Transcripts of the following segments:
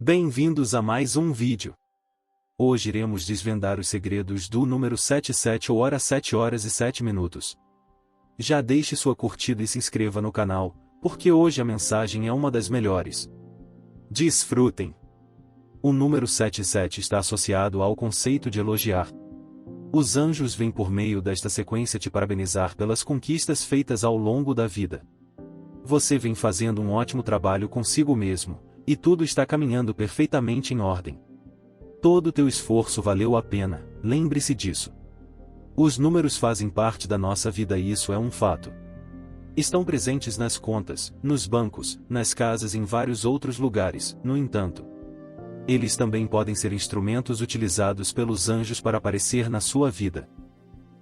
Bem-vindos a mais um vídeo. Hoje iremos desvendar os segredos do número 77 ou hora 7 horas e 7 minutos. Já deixe sua curtida e se inscreva no canal, porque hoje a mensagem é uma das melhores. Desfrutem! O número 77 está associado ao conceito de elogiar. Os anjos vêm por meio desta sequência te parabenizar pelas conquistas feitas ao longo da vida. Você vem fazendo um ótimo trabalho consigo mesmo, e tudo está caminhando perfeitamente em ordem. Todo teu esforço valeu a pena, lembre-se disso. Os números fazem parte da nossa vida e isso é um fato. Estão presentes nas contas, nos bancos, nas casas e em vários outros lugares, no entanto. Eles também podem ser instrumentos utilizados pelos anjos para aparecer na sua vida,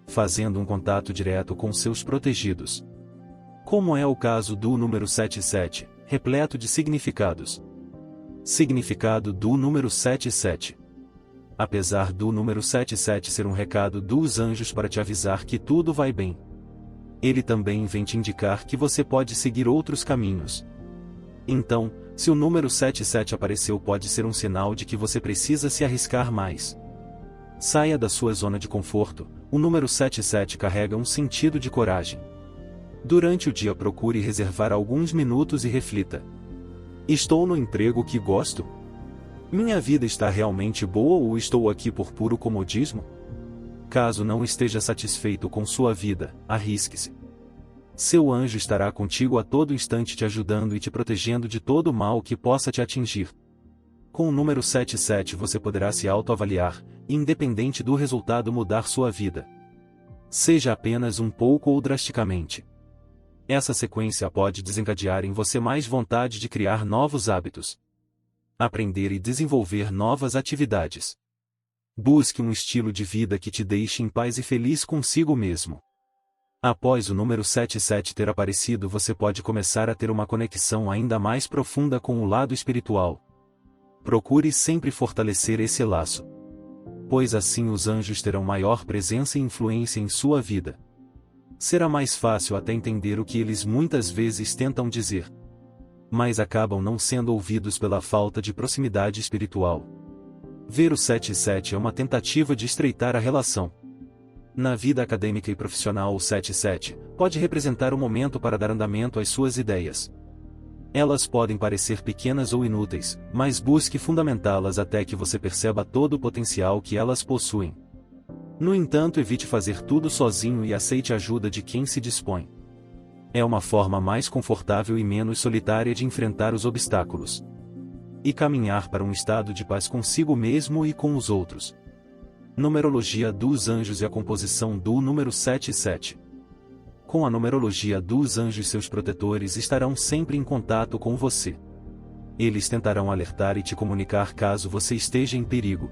fazendo um contato direto com seus protegidos. Como é o caso do número 77, repleto de significados. Significado do número 77. Apesar do número 77 ser um recado dos anjos para te avisar que tudo vai bem, ele também vem te indicar que você pode seguir outros caminhos. Então, se o número 77 apareceu, pode ser um sinal de que você precisa se arriscar mais. Saia da sua zona de conforto. O número 77 carrega um sentido de coragem. Durante o dia procure reservar alguns minutos e reflita. Estou no emprego que gosto? Minha vida está realmente boa ou estou aqui por puro comodismo? Caso não esteja satisfeito com sua vida, arrisque-se. Seu anjo estará contigo a todo instante te ajudando e te protegendo de todo o mal que possa te atingir. Com o número 77 você poderá se autoavaliar, e independente do resultado mudar sua vida. Seja apenas um pouco ou drasticamente. Essa sequência pode desencadear em você mais vontade de criar novos hábitos, aprender e desenvolver novas atividades. Busque um estilo de vida que te deixe em paz e feliz consigo mesmo. Após o número 77 ter aparecido, você pode começar a ter uma conexão ainda mais profunda com o lado espiritual. Procure sempre fortalecer esse laço, pois assim os anjos terão maior presença e influência em sua vida. Será mais fácil até entender o que eles muitas vezes tentam dizer, mas acabam não sendo ouvidos pela falta de proximidade espiritual. Ver o 77 é uma tentativa de estreitar a relação. Na vida acadêmica e profissional, o 77 pode representar um momento para dar andamento às suas ideias. Elas podem parecer pequenas ou inúteis, mas busque fundamentá-las até que você perceba todo o potencial que elas possuem. No entanto, evite fazer tudo sozinho e aceite a ajuda de quem se dispõe. É uma forma mais confortável e menos solitária de enfrentar os obstáculos e caminhar para um estado de paz consigo mesmo e com os outros. Numerologia dos anjos e a composição do número 77. Com a numerologia dos anjos, seus protetores estarão sempre em contato com você. Eles tentarão alertar e te comunicar caso você esteja em perigo,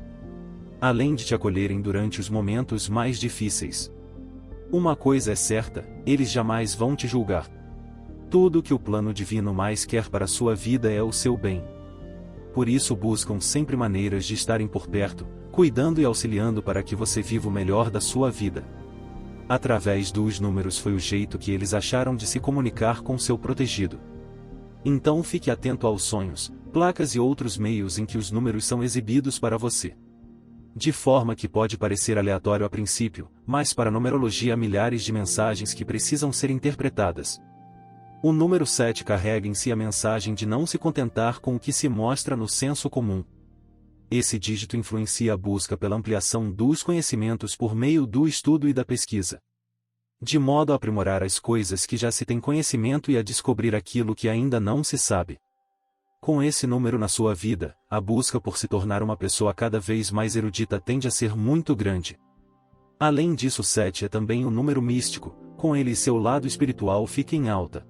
além de te acolherem durante os momentos mais difíceis. Uma coisa é certa, eles jamais vão te julgar. Tudo que o plano divino mais quer para sua vida é o seu bem. Por isso buscam sempre maneiras de estarem por perto, cuidando e auxiliando para que você viva o melhor da sua vida. Através dos números foi o jeito que eles acharam de se comunicar com seu protegido. Então fique atento aos sonhos, placas e outros meios em que os números são exibidos para você. De forma que pode parecer aleatório a princípio, mas para a numerologia há milhares de mensagens que precisam ser interpretadas. O número 7 carrega em si a mensagem de não se contentar com o que se mostra no senso comum. Esse dígito influencia a busca pela ampliação dos conhecimentos por meio do estudo e da pesquisa, de modo a aprimorar as coisas que já se tem conhecimento e a descobrir aquilo que ainda não se sabe. Com esse número na sua vida, a busca por se tornar uma pessoa cada vez mais erudita tende a ser muito grande. Além disso, o 7 é também um número místico, com ele seu lado espiritual fica em alta.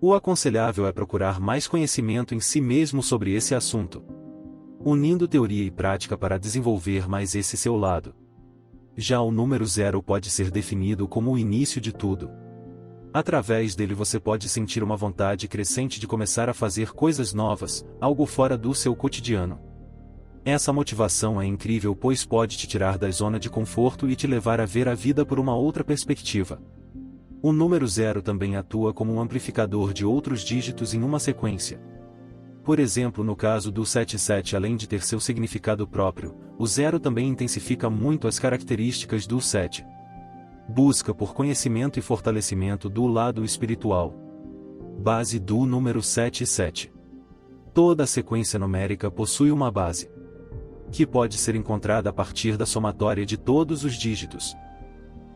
O aconselhável é procurar mais conhecimento em si mesmo sobre esse assunto, unindo teoria e prática para desenvolver mais esse seu lado. Já o número 0 pode ser definido como o início de tudo. Através dele você pode sentir uma vontade crescente de começar a fazer coisas novas, algo fora do seu cotidiano. Essa motivação é incrível, pois pode te tirar da zona de conforto e te levar a ver a vida por uma outra perspectiva. O número 0 também atua como um amplificador de outros dígitos em uma sequência. Por exemplo, no caso do 77, além de ter seu significado próprio, o 0 também intensifica muito as características do 7. Busca por conhecimento e fortalecimento do lado espiritual. Base do número 77. Toda a sequência numérica possui uma base, que pode ser encontrada a partir da somatória de todos os dígitos.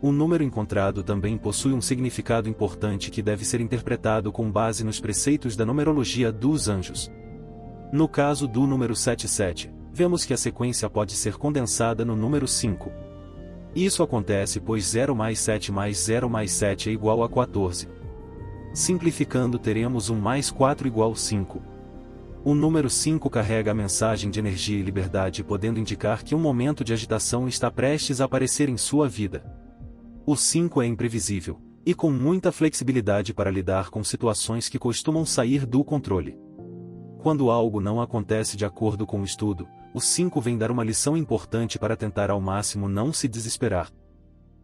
O número encontrado também possui um significado importante que deve ser interpretado com base nos preceitos da numerologia dos anjos. No caso do número 77, vemos que a sequência pode ser condensada no número 5. Isso acontece pois 0 mais 7 mais 0 mais 7 é igual a 14. Simplificando, teremos 1 mais 4 igual 5. O número 5 carrega a mensagem de energia e liberdade, podendo indicar que um momento de agitação está prestes a aparecer em sua vida. O 5 é imprevisível, e com muita flexibilidade para lidar com situações que costumam sair do controle. Quando algo não acontece de acordo com o estudo, o 5 vem dar uma lição importante para tentar ao máximo não se desesperar.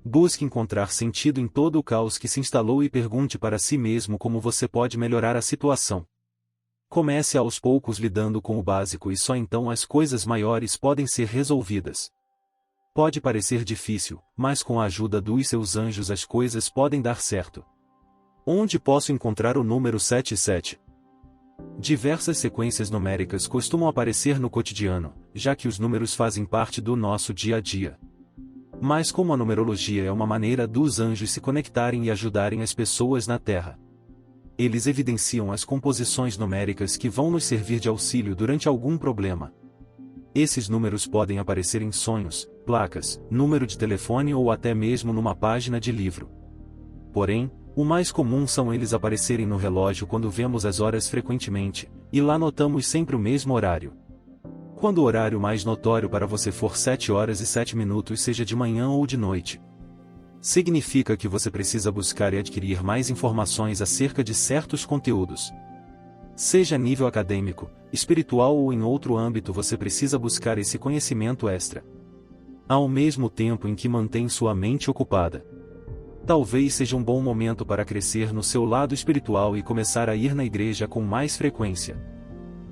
Busque encontrar sentido em todo o caos que se instalou e pergunte para si mesmo como você pode melhorar a situação. Comece aos poucos lidando com o básico e só então as coisas maiores podem ser resolvidas. Pode parecer difícil, mas com a ajuda dos seus anjos as coisas podem dar certo. Onde posso encontrar o número 77? Diversas sequências numéricas costumam aparecer no cotidiano, já que os números fazem parte do nosso dia a dia. Mas como a numerologia é uma maneira dos anjos se conectarem e ajudarem as pessoas na Terra, eles evidenciam as composições numéricas que vão nos servir de auxílio durante algum problema. Esses números podem aparecer em sonhos, placas, número de telefone ou até mesmo numa página de livro. Porém, o mais comum são eles aparecerem no relógio quando vemos as horas frequentemente, e lá notamos sempre o mesmo horário. Quando o horário mais notório para você for 7 horas e 7 minutos, seja de manhã ou de noite, significa que você precisa buscar e adquirir mais informações acerca de certos conteúdos. Seja a nível acadêmico, espiritual ou em outro âmbito, você precisa buscar esse conhecimento extra, ao mesmo tempo em que mantém sua mente ocupada. Talvez seja um bom momento para crescer no seu lado espiritual e começar a ir na igreja com mais frequência.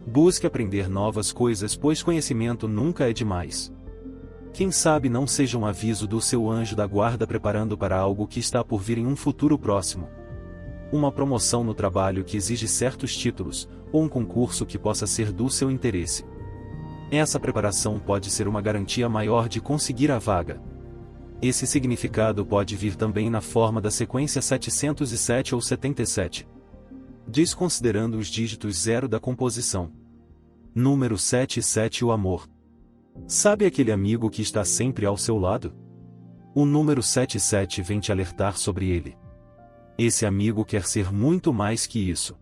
Busque aprender novas coisas, pois conhecimento nunca é demais. Quem sabe não seja um aviso do seu anjo da guarda preparando para algo que está por vir em um futuro próximo. Uma promoção no trabalho que exige certos títulos, ou um concurso que possa ser do seu interesse. Essa preparação pode ser uma garantia maior de conseguir a vaga. Esse significado pode vir também na forma da sequência 707 ou 77. Desconsiderando os dígitos 0 da composição. Número 77, o amor. Sabe aquele amigo que está sempre ao seu lado? O número 77 vem te alertar sobre ele. Esse amigo quer ser muito mais que isso.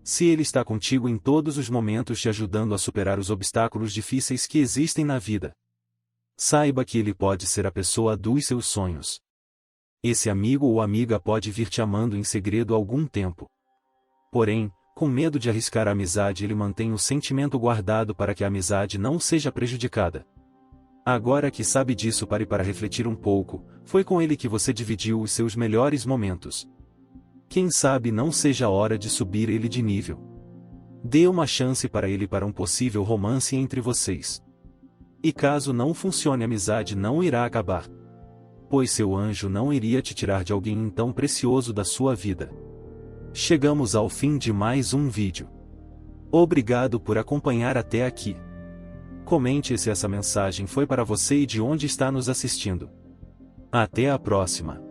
Se ele está contigo em todos os momentos, te ajudando a superar os obstáculos difíceis que existem na vida, saiba que ele pode ser a pessoa dos seus sonhos. Esse amigo ou amiga pode vir te amando em segredo há algum tempo. Porém, com medo de arriscar a amizade, ele mantém o sentimento guardado para que a amizade não seja prejudicada. Agora que sabe disso, pare para refletir um pouco. Foi com ele que você dividiu os seus melhores momentos. Quem sabe não seja a hora de subir ele de nível. Dê uma chance para ele para um possível romance entre vocês. E caso não funcione, a amizade não irá acabar, pois seu anjo não iria te tirar de alguém tão precioso da sua vida. Chegamos ao fim de mais um vídeo. Obrigado por acompanhar até aqui. Comente se essa mensagem foi para você e de onde está nos assistindo. Até a próxima.